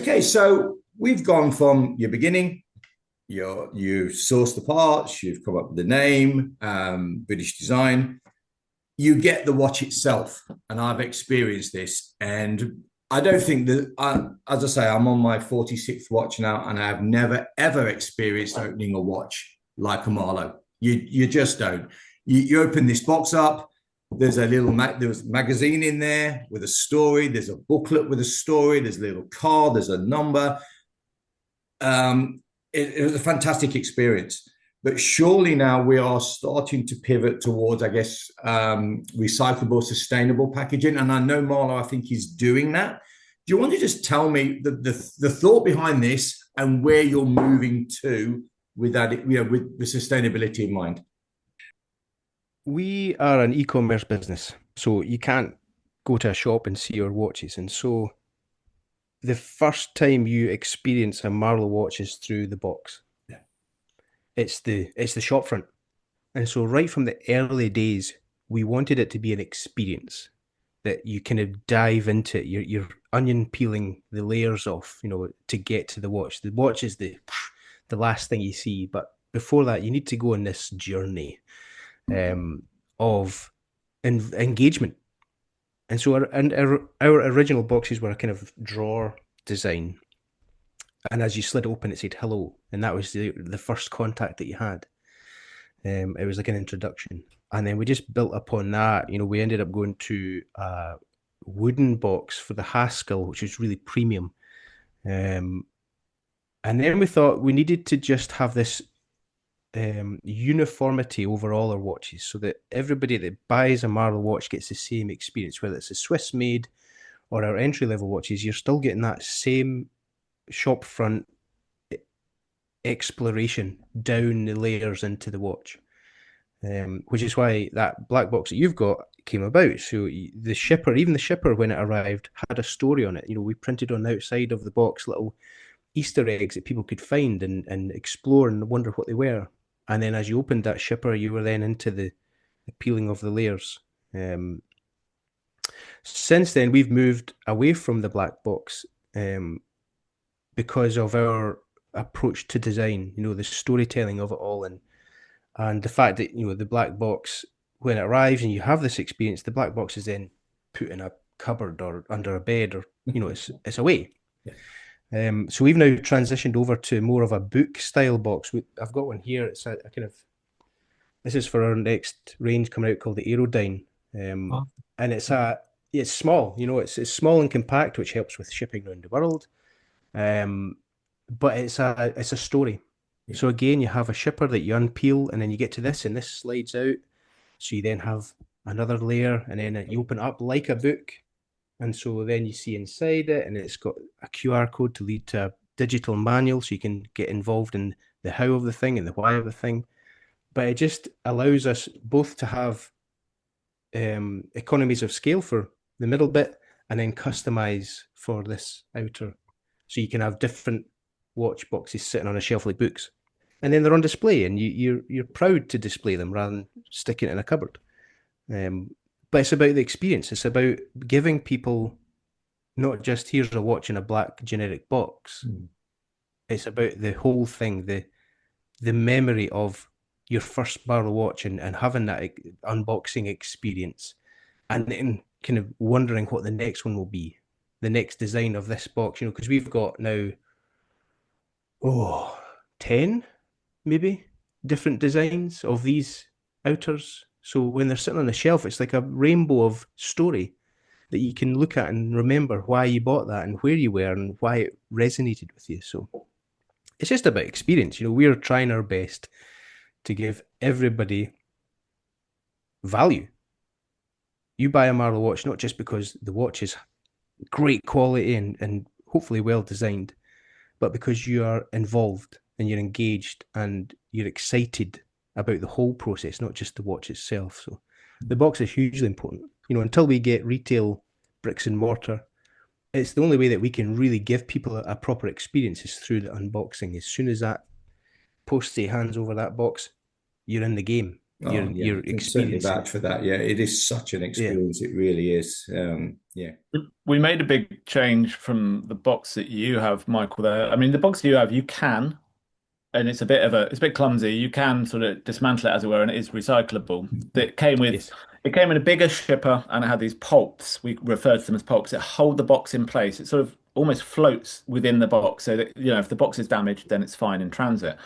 Okay, so we've gone from your beginning. You sourced the parts. You've come up with the name, British design. You get the watch itself, and I've experienced this. And I don't think that, as I say, I'm on my 46th watch now, and I have never ever experienced opening a watch like a Marlowe. You just don't. You open this box up. There's a little there's a magazine in there with a story. There's a booklet with a story. There's a little card. There's a number. It was a fantastic experience. But surely now we are starting to pivot towards, I guess, recyclable, sustainable packaging. And I know Marlowe, I think, is doing that. Do you want to just tell me the thought behind this and where you're moving to with that, with the sustainability in mind? We are an e-commerce business, so you can't go to a shop and see our watches. And so the first time you experience a Marlowe watch is through the box. Yeah. It's the shop front. And so right from the early days, we wanted it to be an experience that you kind of dive into it. You're onion peeling the layers off, to get to the watch. The watch is the last thing you see, but before that, you need to go on this journey of engagement. And so our original boxes were a kind of drawer design. And as you slid open, it said hello. And that was the first contact that you had. It was like an introduction. And then we just built upon that. We ended up going to a wooden box for the Haskell, which was really premium. And then we thought we needed to just have this uniformity over all our watches so that everybody that buys a Marlowe watch gets the same experience, whether it's a Swiss made or our entry level watches. You're still getting that same shop front exploration down the layers into the watch, which is why that black box that you've got came about. So the shipper when it arrived had a story on it. We printed on the outside of the box little Easter eggs that people could find and explore and wonder what they were. And then as you opened that shipper, you were then into the peeling of the layers. Since then, we've moved away from the black box because of our approach to design, the storytelling of it all, and the fact that, the black box, when it arrives and you have this experience, the black box is then put in a cupboard or under a bed, or, it's away. Yeah. So we've now transitioned over to more of a book style box. I've got one here. It's a kind of, this is for our next range coming out called the Aerodyne. And it's small, it's small and compact, which helps with shipping around the world. But it's a story. Yeah. So again, you have a shipper that you unpeel, and then you get to this, and this slides out. So you then have another layer, and then you open it up like a book. And so then you see inside it, and it's got a QR code to lead to a digital manual, so you can get involved in the how of the thing and the why of the thing. But it just allows us both to have economies of scale for the middle bit, and then customize for this outer. So you can have different watch boxes sitting on a shelf like books, and then they're on display, and you're proud to display them rather than sticking it in a cupboard. But it's about the experience. It's about giving people not just here's a watch in a black generic box. It's about the whole thing, the memory of your first Marlowe watch and having that unboxing experience, and then kind of wondering what the next one will be, the next design of this box, because we've got now 10 maybe different designs of these outers. So when they're sitting on the shelf, it's like a rainbow of story that you can look at and remember why you bought that and where you were and why it resonated with you. So it's just about experience. We're trying our best to give everybody value. You buy a Marlowe watch not just because the watch is great quality and hopefully well designed, but because you are involved and you're engaged and you're excited about the whole process, not just the watch itself. So the box is hugely important. Until we get retail bricks and mortar, it's the only way that we can really give people a proper experience is through the unboxing. As soon as that postie hands over that box, you're in the game. Oh yeah, you're I can certainly experiencing vouch it. for that. Yeah, it is such an Yeah. experience. It really is. Yeah. We made a big change from the box that you have, Michael, there. I mean, the box you have, you can, and it's a bit clumsy. You can sort of dismantle it, as it were, and it is recyclable. Yes. It came in a bigger shipper, and it had these pulps. We refer to them as pulps. It hold the box in place. It sort of almost floats within the box, so that if the box is damaged, then it's fine in transit.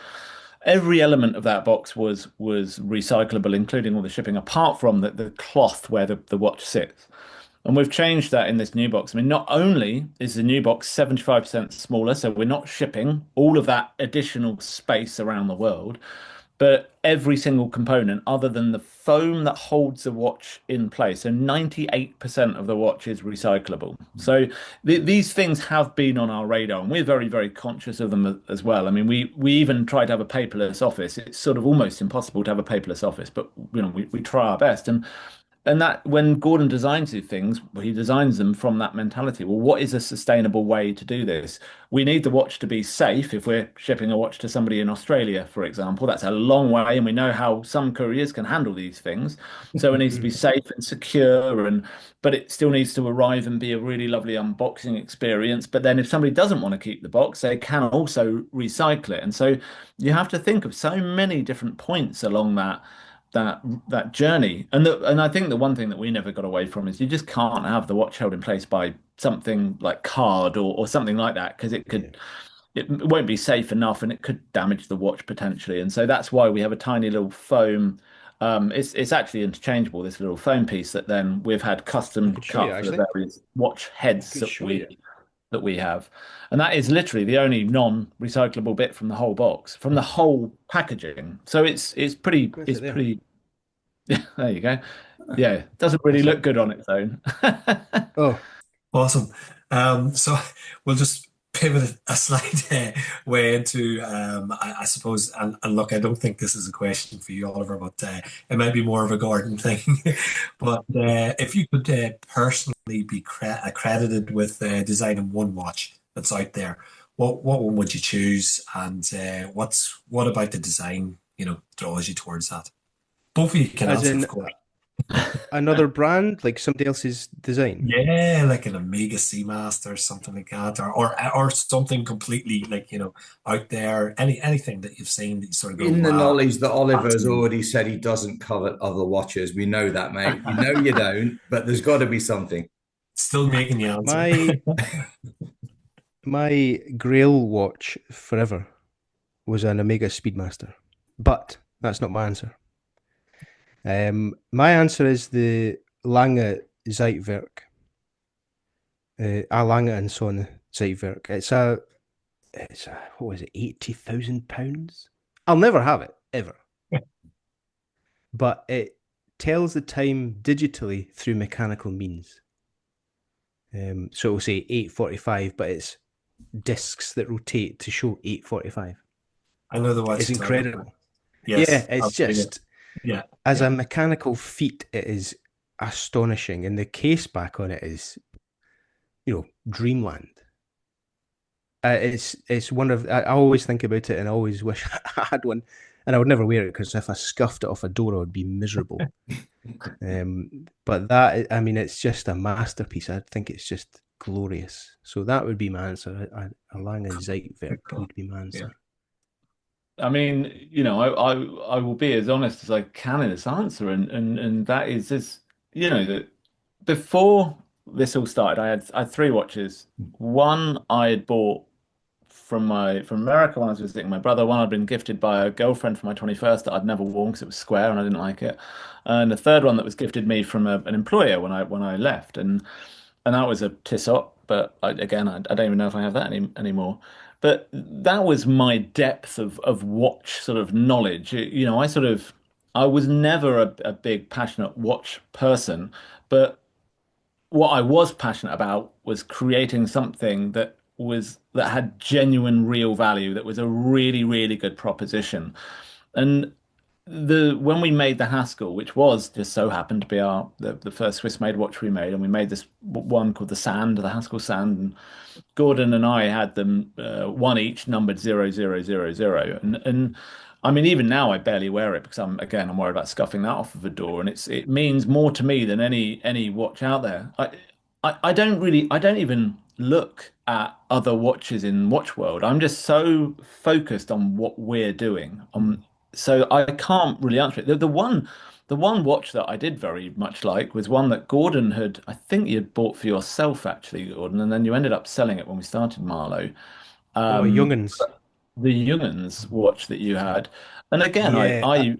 Every element of that box was recyclable, including all the shipping, apart from the cloth where the watch sits. And we've changed that in this new box. I mean, not only is the new box 75% smaller, so we're not shipping all of that additional space around the world, but every single component, other than the foam that holds the watch in place, so 98% of the watch is recyclable. So these things have been on our radar, and we're very, very conscious of them as well. I mean, we even try to have a paperless office. It's sort of almost impossible to have a paperless office, but we try our best. And that when Gordon designs these things, well, he designs them from that mentality. Well, what is a sustainable way to do this? We need the watch to be safe. If we're shipping a watch to somebody in Australia, for example, that's a long way, and we know how some couriers can handle these things. So it needs to be safe and secure, but it still needs to arrive and be a really lovely unboxing experience. But then if somebody doesn't want to keep the box, they can also recycle it. And so you have to think of so many different points along that journey. And I think the one thing that we never got away from is you just can't have the watch held in place by something like card or something like that, because Yeah. it won't be safe enough, and it could damage the watch potentially. And so that's why we have a tiny little foam. It's actually interchangeable, this little foam piece that then we've had I custom could show you cut for the actually. various watch I heads could show you. that we have. And that is literally the only non-recyclable bit from the whole box, from the whole packaging. So it's pretty Where's it's it there? pretty yeah, there you go. Yeah, it doesn't really That's look it. good on its own. Oh, Awesome. So we'll just pivot a slight way into, I suppose, and look, I don't think this is a question for you, Oliver, but it might be more of a Gordon thing. But if you could personally be accredited with designing one watch that's out there, what one would you choose, and what about the design, draws you towards that? Both of you can as answer, in of course. another brand, like somebody else's design. Yeah, like an Omega Seamaster or something like that, or something completely like, out there. Anything that you've seen that you sort of go, In the wow, knowledge that Oliver that's has me. already said he doesn't covet other watches, we know that, mate. You know you don't, but there's got to be something. Still making the answer. My my Grail watch forever was an Omega Speedmaster, but that's not my answer. My answer is the Lange Zeitwerk, A Lange and Son Zeitwerk. It's a what was it, £80,000? I'll never have it ever, but it tells the time digitally through mechanical means. So it'll say 8:45, but it's discs that rotate to show 8:45. I know the watch It's you're talking about. incredible. Yeah, Yes, it's I've seen it. just Yeah, as yeah. a mechanical feat, it is astonishing, and the case back on it is, dreamland. It's one of I always think about it and I always wish I had one, and I would never wear it because if I scuffed it off a door, I would be miserable. But that, I mean, it's just a masterpiece. I think it's just glorious. So that would be my answer. A Lange Very Zeitwerk cool. would be my Yeah. answer. I mean, I will be as honest as I can in this answer, and that is this, that before this all started, I had three watches. One I had bought from America when I was visiting my brother. One I'd been gifted by a girlfriend for my 21st that I'd never worn because it was square and I didn't like it. And the third one that was gifted me from an employer when I left, and that was a Tissot. But I don't even know if I have that anymore. But that was my depth of watch sort of knowledge. I was never a big passionate watch person, but what I was passionate about was creating something that had genuine real value, that was a really, really good proposition. And the when we made the Haskell, which was just so happened to be the first Swiss made watch we made, and we made this one called the Haskell Sand, and Gordon and I had them one each numbered 0000, and I mean, even now I barely wear it because I'm worried about scuffing that off of a door, and it means more to me than any watch out there. I don't even look at other watches in watch world. I'm just so focused on what we're doing. So I can't really answer it. The one watch that I did very much like was one that Gordon had, I think you had bought for yourself actually, Gordon, and then you ended up selling it when we started Marlowe. Oh, Um, youngins. the Junghans watch that you had, and again, Yeah,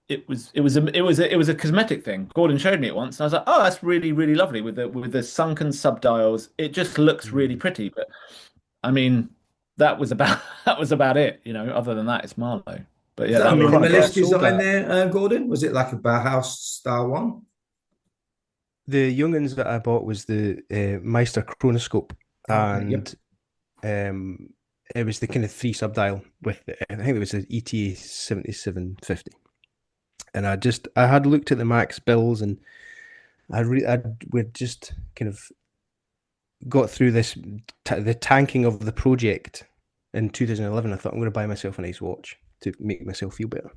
it was a cosmetic thing. Gordon showed me it once, and I was like, oh, that's really lovely with the sunken subdials. It just looks really mm. pretty. But I mean, that was about that was about it. You know, other than that, it's Marlowe. But Was yeah, that I a that mean, the product. minimalist box sold design that. there, Gordon? Was it like a Bauhaus style one? The youngins that I bought was the Meister chronoscope, Okay, yep. and um, it was the kind of three subdial with I think it was an ETA 7750. And I had looked at the max bills, and we'd just kind of got through the tanking of the project in 2011. I thought I'm going to buy myself a nice watch to make myself feel better.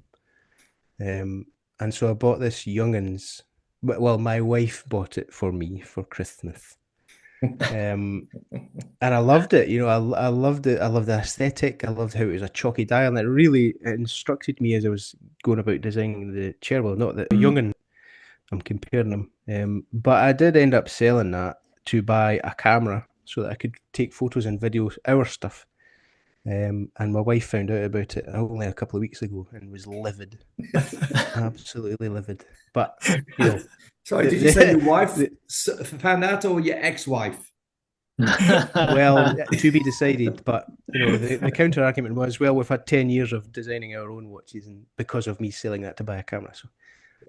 And so I bought this youngins. Well, my wife bought it for me for Christmas. Um, and I loved it. I loved it. I loved the aesthetic. I loved how it was a chalky dial, and it instructed me as I was going about designing the chair. Well, not the youngin. I'm comparing them. But I did end up selling that to buy a camera so that I could take photos and videos, our stuff. And my wife found out about it only a couple of weeks ago and was livid, absolutely livid. But you know, Sorry, the, did you say your the, wife the found out or your ex-wife? well, to be decided. But the counter argument was, well, we've had 10 years of designing our own watches, and because of me selling that to buy a camera, so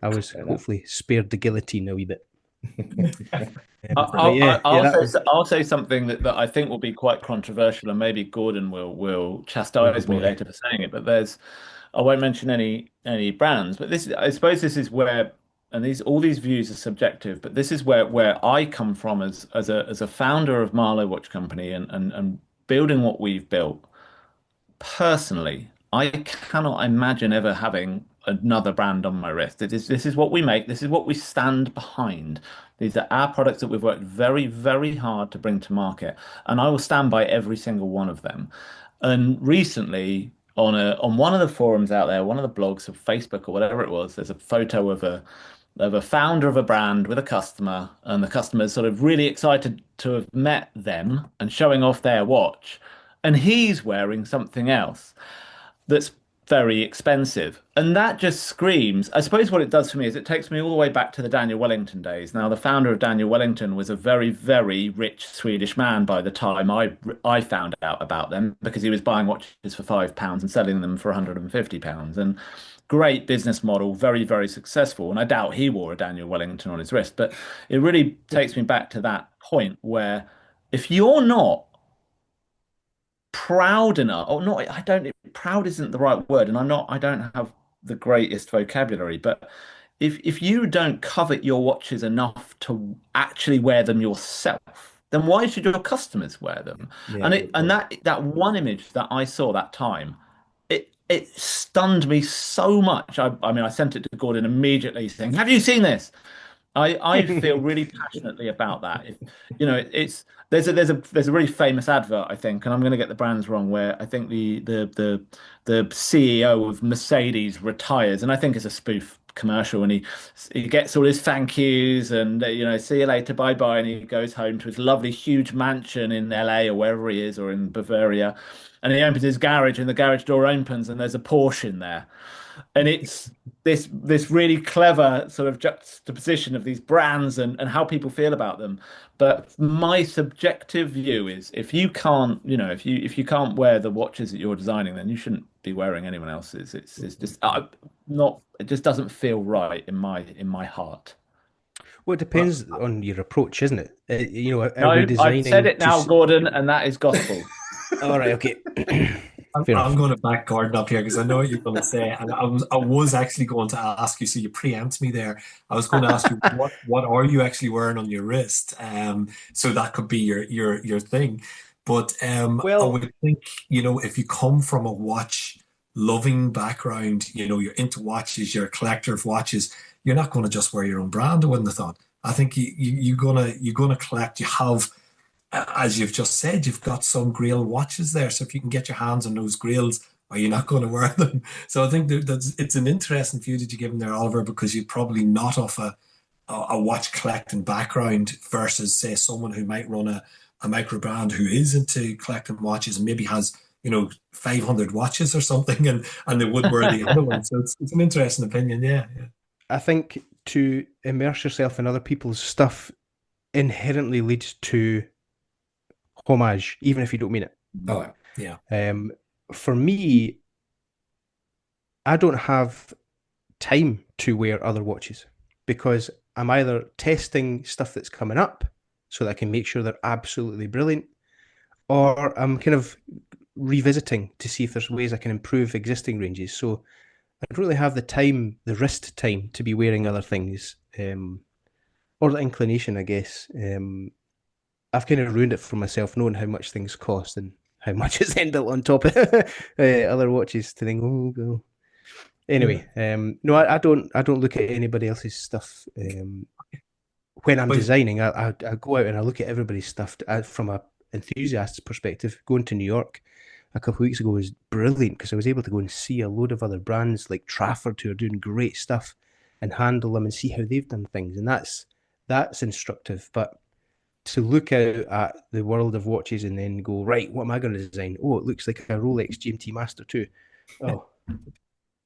I was Fair enough. hopefully spared the guillotine a wee bit. But I'll, yeah, yeah, that was. I'll say something that I think will be quite controversial, and maybe Gordon will Oh chastise me boy. later for saying it. But I won't mention any brands, but I suppose this is where, and these all these views are subjective, but this is where I come from as a founder of Marlowe Watch Company and building what we've built. Personally, I cannot imagine ever having another brand on my wrist. This is what we make. This is what we stand behind. These are our products that we've worked very hard to bring to market, and I will stand by every single one of them. And recently, on one of the forums out there, one of the blogs of Facebook or whatever it was, there's a photo of a founder of a brand with a customer, and the customer is sort of really excited to have met them and showing off their watch, and he's wearing something else that's very expensive. And that just screams, I suppose what it does for me is it takes me all the way back to the Daniel Wellington days. Now, the founder of Daniel Wellington was a very rich Swedish man by the time I found out about them because he was buying watches for £5 and selling them for £150. And great business model, very successful. And I doubt he wore a Daniel Wellington on his wrist. But it really takes me back to that point where if you're not proud enough or not, I don't, proud isn't the right word, and I don't have the greatest vocabulary, but if you don't covet your watches enough to actually wear them yourself, then why should your customers wear them? Yeah, And good point. that one image that I saw that time, it stunned me so much. I mean, I sent it to Gordon immediately saying, have you seen this? I feel really passionately about that. If you know, it's there's a really famous advert I think, and I'm going to get the brands wrong, where I think the CEO of Mercedes retires, and I think it's a spoof commercial, and he gets all his thank yous and see you later, bye bye, and he goes home to his lovely huge mansion in LA or wherever he is, or in Bavaria, and he opens his garage, and the garage door opens, and there's a Porsche in there, and it's this really clever sort of juxtaposition of these brands and how people feel about them. But my subjective view is if you can't, if you can't wear the watches that you're designing, then you shouldn't be wearing anyone else's. It's just not. It just doesn't feel right in my heart. Well, it Well, depends on your approach, isn't it? Are we No, I've said designing it now, Gordon, and that is gospel. All right, okay. Fair I'm enough. going to back Gordon up here because I know what you're going to say, and I was actually going to ask you. So you preempt me there. I was going to ask you what are you actually wearing on your wrist? So that could be your thing. But I Well, would think if you come from a watch loving background, you're into watches, you're a collector of watches, you're not going to just wear your own brand, I wouldn't have thought. I think you're gonna collect. You have, as you've just said, you've got some Grail watches there. So if you can get your hands on those Grails, are you not going to wear them? So I think that's it's an interesting view that you give them there, Oliver, because you're probably not off a watch collecting background versus say someone who might run a micro brand who is into collecting watches and maybe has 500 watches or something and they would wear the other one. So it's an interesting opinion. Yeah, yeah. I think to immerse yourself in other people's stuff inherently leads to homage, even if you don't mean it. Oh, Yeah. For me, I don't have time to wear other watches because I'm either testing stuff that's coming up so that I can make sure they're absolutely brilliant, or I'm kind of revisiting to see if there's ways I can improve existing ranges. So I don't really have the time, the wrist time to be wearing other things, or the inclination, I guess. I've kind of ruined it for myself, knowing how much things cost and how much it's ended up on top of other watches to think, oh, go. Anyway, no, I don't look at anybody else's stuff when I'm But designing. I go out and I look at everybody's stuff from a enthusiast's perspective. Going to New York a couple of weeks ago was brilliant because I was able to go and see a load of other brands like Trafford who are doing great stuff and handle them and see how they've done things, and that's instructive. But to look out at the world of watches and then go, right, what am I going to design? Oh, it looks like a Rolex GMT Master 2. Oh,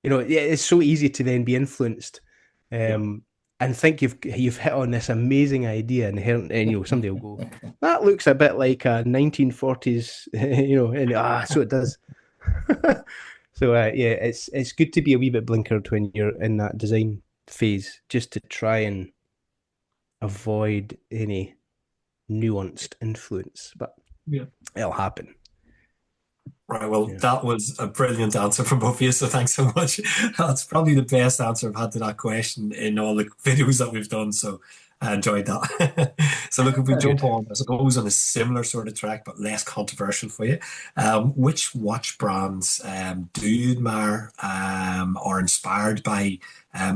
yeah, it's so easy to then be influenced, yeah. and think you've hit on this amazing idea, and somebody will go, that looks a bit like a 1940s, and so it does. So yeah, it's good to be a wee bit blinkered when you're in that design phase, just to try and avoid any nuanced influence, but Yeah. it'll happen. Right. Well, Yeah. that was a brilliant answer from both of you. So thanks so much. That's probably the best answer I've had to that question in all the videos that we've done. So I enjoyed that. So look, if we jump Good. on, I suppose on a similar sort of track, but less controversial for you, which watch brands do you admire or inspired by?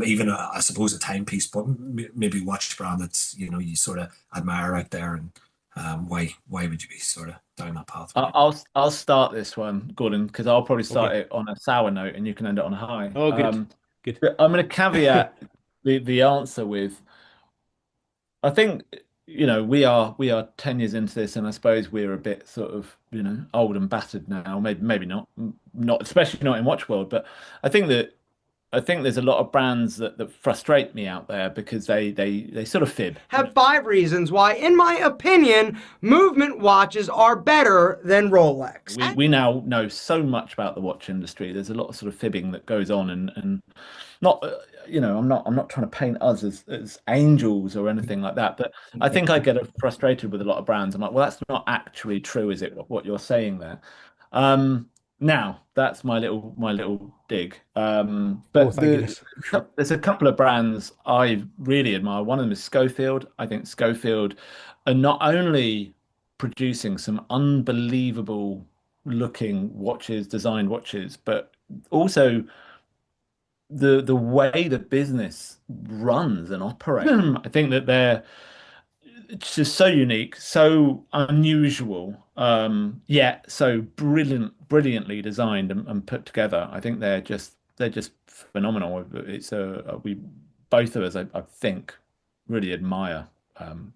Even I suppose a timepiece, but maybe watch brand that's you sort of admire out there, and why would you be sort of down that pathway? I'll start this one, Gordon, because I'll probably start Okay. it on a sour note and you can end it on a high. Oh, good. Good. But I'm going to caveat the answer with I think we are 10 years into this, and I suppose we're a bit sort of old and battered now. Maybe not especially not in watch world, but I think that I think there's a lot of brands that frustrate me out there because they sort of fib. Have 5 reasons why, in my opinion, movement watches are better than Rolex. We now know so much about the watch industry. There's a lot of sort of fibbing that goes on, and not I'm not trying to paint us as angels or anything like that, but I think I get frustrated with a lot of brands. I'm like, well, that's not actually true, is it? What you're saying there. Now that's my little dig. Oh, But thank goodness. there's a couple of brands I really admire. One of them is Schofield. I think Schofield are not only producing some unbelievable looking watches, designed watches, but also the way the business runs and operates. I think that they're it's just so unique, so unusual, yet so brilliantly designed and put together. I think they're just phenomenal. It's we both of us, I think, really admire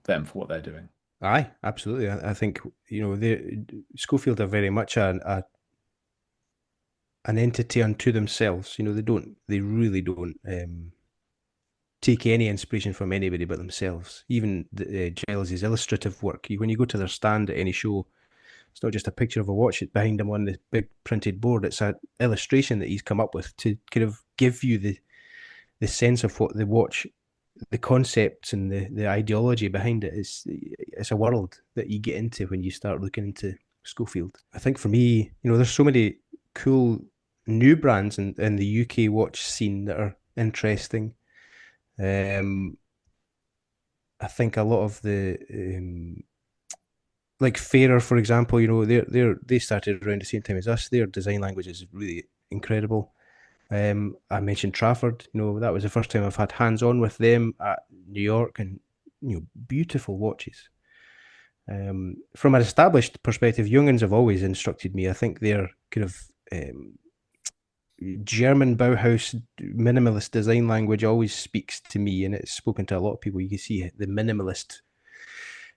them for what they're doing. Aye, absolutely. I think the Schofield are very much an entity unto themselves. They really don't take any inspiration from anybody but themselves. Even Giles's illustrative work. When you go to their stand at any show, it's not just a picture of a watch behind him on the big printed board. It's an illustration that he's come up with to kind of give you the sense of what the watch, the concepts and the ideology behind it is. It's a world that you get into when you start looking into Schofield. I think for me, there's so many cool new brands in the UK watch scene that are interesting. I think a lot of the like Fairer, for example, they started around the same time as us. Their design language is really incredible. I mentioned Trafford. That was the first time I've had hands-on with them at New York, and beautiful watches. From an established perspective, Junghans have always instructed me. I think their kind of German Bauhaus minimalist design language always speaks to me, and it's spoken to a lot of people. You can see the minimalist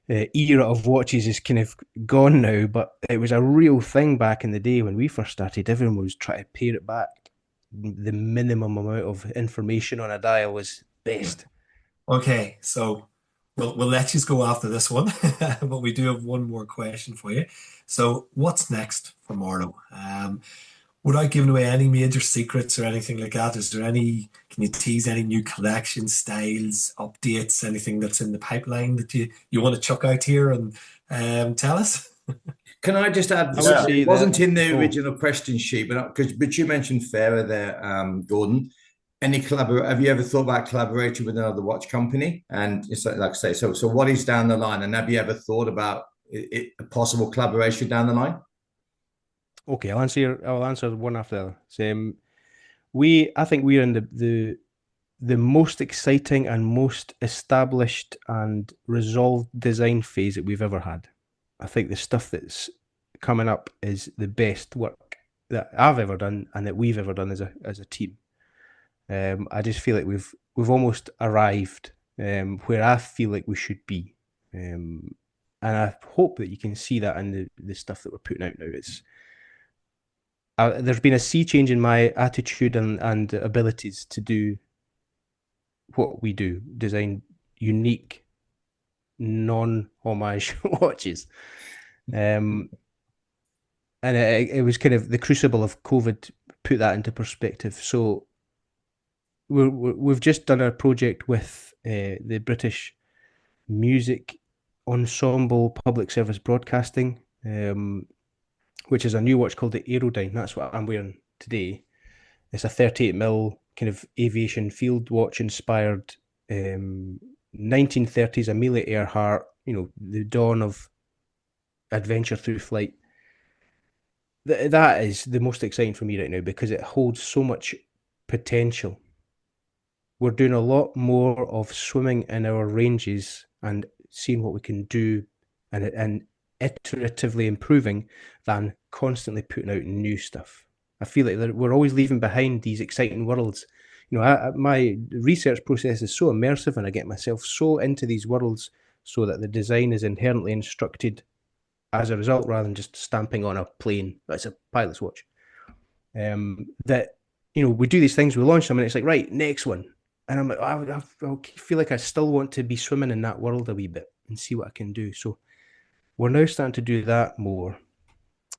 era of watches is kind of gone now, but it was a real thing back in the day when we first started. Everyone was trying to pare it back. The minimum amount of information on a dial was best. Okay, so we'll let you go after this one, but we do have one more question for you. So, what's next for Marlowe? Without giving away any major secrets or anything like that, can you tease any new collection styles, updates, anything that's in the pipeline that you want to chuck out here and tell us? Can I just add? I would say It wasn't that. in the Oh, original question sheet, but you mentioned Fairer there, Gordon. Have you ever thought about collaborating with another watch company? And it's like I say, so what is down the line? And have you ever thought about a possible collaboration down the line? okay. I'll answer one after the other. So, I think we're in the most exciting and most established and resolved design phase that we've ever had. I think the stuff that's coming up is the best work that I've ever done and that we've ever done as a team. I just feel like we've almost arrived where I feel like we should be, and I hope that you can see that in the stuff that we're putting out now. There's been a sea change in my attitude and abilities to do what we do, design unique, non-homage watches. And it was kind of the crucible of COVID put that into perspective. So we've just done a project with the British Music Ensemble Public Service Broadcasting, which is a new watch called the Aerodyne. That's what I'm wearing today. It's a 38mm kind of aviation field watch inspired 1930s Amelia Earhart, the dawn of adventure through flight. That is the most exciting for me right now because it holds so much potential. We're doing a lot more of swimming in our ranges and seeing what we can do and iteratively improving than constantly putting out new stuff. I feel like we're always leaving behind these exciting worlds. My research process is so immersive and I get myself so into these worlds so that the design is inherently instructed as a result rather than just stamping on a plane. That's a pilot's watch. That, we do these things, we launch them and it's like, right, next one. And I'm like, I feel like I still want to be swimming in that world a wee bit and see what I can do. So we're now starting to do that more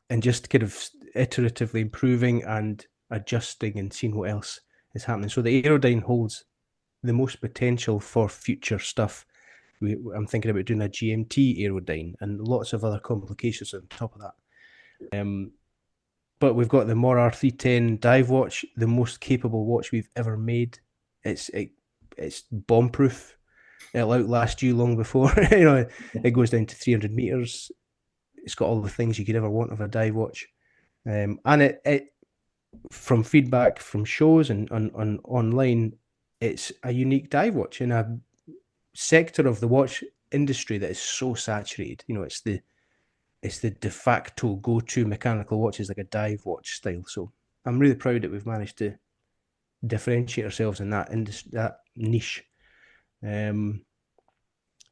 and just kind of iteratively improving and adjusting and seeing what else is happening. So the Aerodyne holds the most potential for future stuff. I'm thinking about doing a GMT Aerodyne and lots of other complications on top of that. But we've got the Morar 310 dive watch, the most capable watch we've ever made. It's bomb-proof. It'll outlast you long before. It goes down to 300 meters. It's got all the things you could ever want of a dive watch. And it from feedback from shows and on online, it's a unique dive watch in a sector of the watch industry that is so saturated. It's the de facto go-to mechanical watches, like a dive watch style. So I'm really proud that we've managed to differentiate ourselves in that industry, that niche. But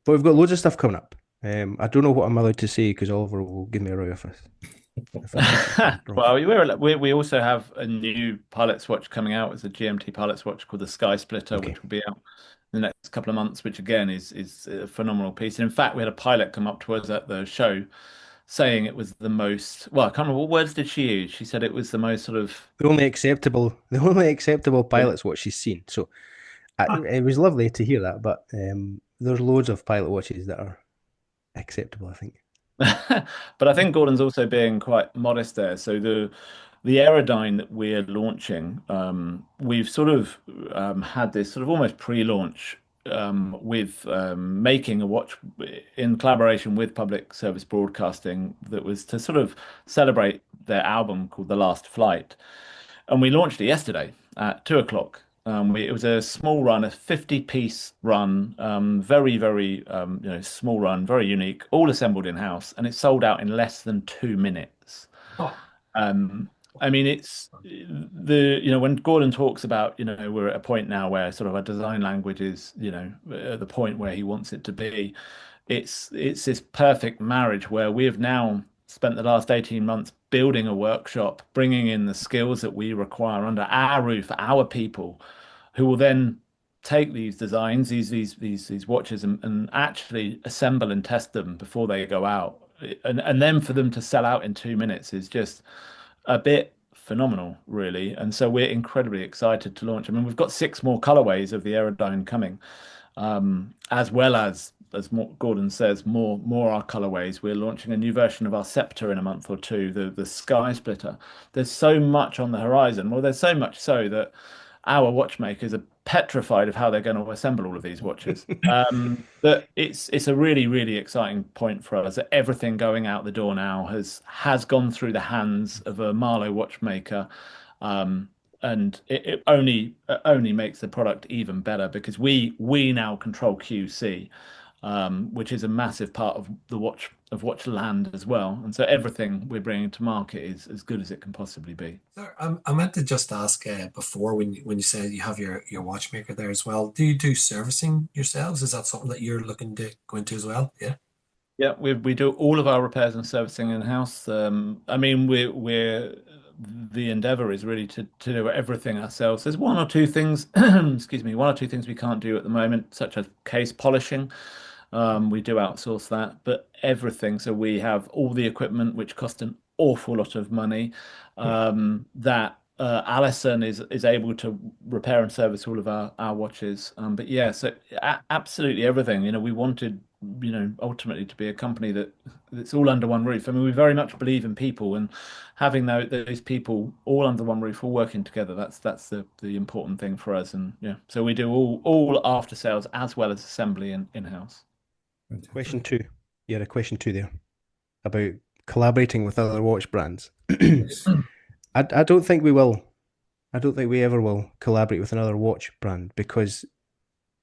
we've got loads of stuff coming up. I don't know what I'm allowed to say because Oliver will give me a row if I Well, we also have a new pilot's watch coming out. It's a GMT pilot's watch called the Sky Splitter, Okay. which will be out in the next couple of months, which again is a phenomenal piece. And in fact, we had a pilot come up to us at the show saying it was the most, well, I can't remember what words did she use. She said it was the most sort of the only acceptable pilot's watch she's seen. So it was lovely to hear that. But there's loads of pilot watches that are acceptable, I think. But I think Gordon's also being quite modest there. So the Aerodyne that we're launching, we've sort of had this sort of almost pre-launch with making a watch in collaboration with Public Service Broadcasting that was to sort of celebrate their album called The Last Flight. And we launched it yesterday at 2 o'clock. It was a small run, a 50-piece run, very, very small run, very unique, all assembled in-house, and it sold out in less than 2 minutes. Oh, I mean, it's when Gordon talks about, we're at a point now where sort of our design language is, at the point where he wants it to be. It's this perfect marriage where we have now spent the last 18 months building a workshop, bringing in the skills that we require under our roof, our people, who will then take these designs, these watches, and actually assemble and test them before they go out. And then for them to sell out in 2 minutes is just a bit phenomenal, really. And so we're incredibly excited to launch. I mean, we've got 6 more colorways of the Aerodyne coming, as well as Gordon says, more our colorways. We're launching a new version of our Scepter in a month or two, the Sky Splitter. There's so much on the horizon. Well, there's so much so that our watchmakers are petrified of how they're going to assemble all of these watches. But it's a really, really exciting point for us that everything going out the door now has gone through the hands of a Marloe watchmaker. And it only makes the product even better because we now control QC, which is a massive part of the watch land as well. And so everything we're bringing to market is as good as it can possibly be. I meant to just ask before when you said you have your watchmaker there as well. Do you do servicing yourselves? Is that something that you're looking to go into as well? Yeah. Yeah, we do all of our repairs and servicing in-house. I mean, the endeavor is really to do everything ourselves. There's one or two things, excuse me, one or two things we can't do at the moment, such as case polishing. We do outsource that, but everything. So we have all the equipment, which cost an awful lot of money, that Alison is able to repair and service all of our watches. But yeah, so absolutely everything. We wanted, ultimately to be a company that's all under one roof. I mean, we very much believe in people, and having those people all under one roof, all working together. That's the important thing for us. And yeah, so we do all after sales as well as assembly in-house. Question 2. You had a question 2 there about collaborating with other watch brands. I don't think we will. I don't think we ever will collaborate with another watch brand because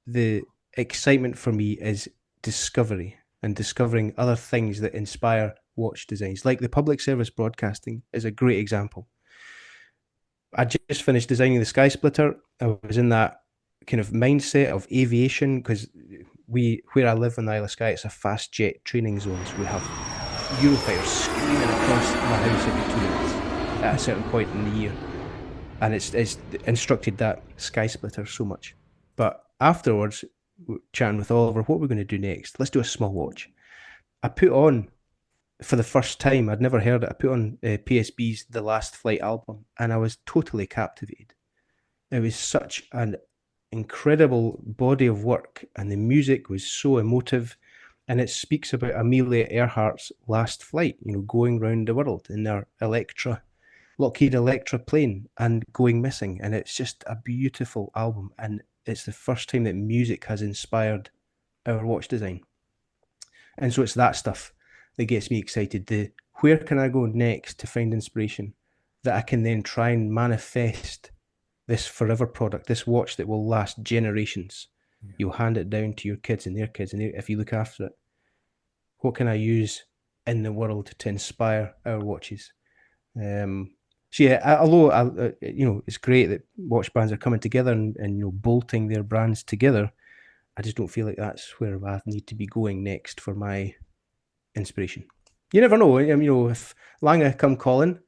the excitement for me is discovery and discovering other things that inspire watch designs. Like the public service broadcasting is a great example. I just finished designing the Sky Splitter. I was in that kind of mindset of aviation because where I live in the Isle of Skye, it's a fast jet training zone. So we have Eurofighters screaming across my house every 2 minutes at a certain point in the year. And it's instructed that Sky Splitter so much. But afterwards, chatting with Oliver, what we're going to do next? Let's do a small watch. I put on, for the first time, I'd never heard it, I put on PSB's The Last Flight album, and I was totally captivated. It was such an incredible body of work, and the music was so emotive, and it speaks about Amelia Earhart's last flight, going round the world in their Lockheed Electra plane and going missing. And it's just a beautiful album, and it's the first time that music has inspired our watch design. And so it's that stuff that gets me excited. Where can I go next to find inspiration that I can then try and manifest this forever product, this watch that will last generations. Yeah. You'll hand it down to your kids and their kids, and if you look after it. What can I use in the world to inspire our watches? So yeah, although it's great that watch brands are coming together and bolting their brands together, I just don't feel like that's where I need to be going next for my inspiration. You never know. If Lange come calling,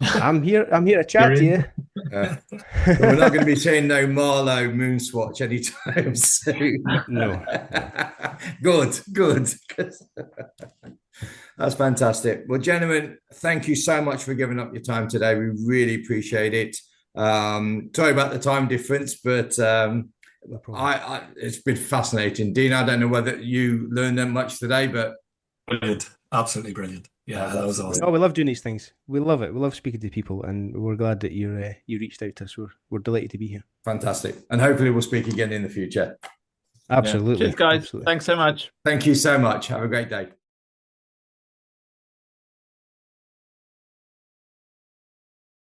I'm here to chat to you. We're not going to be saying no Marloe Moonswatch anytime soon. No. Good. That's fantastic. Well, gentlemen, thank you so much for giving up your time today. We really appreciate it. Sorry about the time difference, but it's been fascinating. Dean, I don't know whether you learned that much today, but brilliant. Absolutely brilliant. Yeah, that was awesome. Oh, we love doing these things. We love it. We love speaking to people, and we're glad that you reached out to us. We're delighted to be here. Fantastic. And hopefully we'll speak again in the future. Absolutely. Yeah. Cheers, guys. Absolutely. Thanks so much. Thank you so much. Have a great day.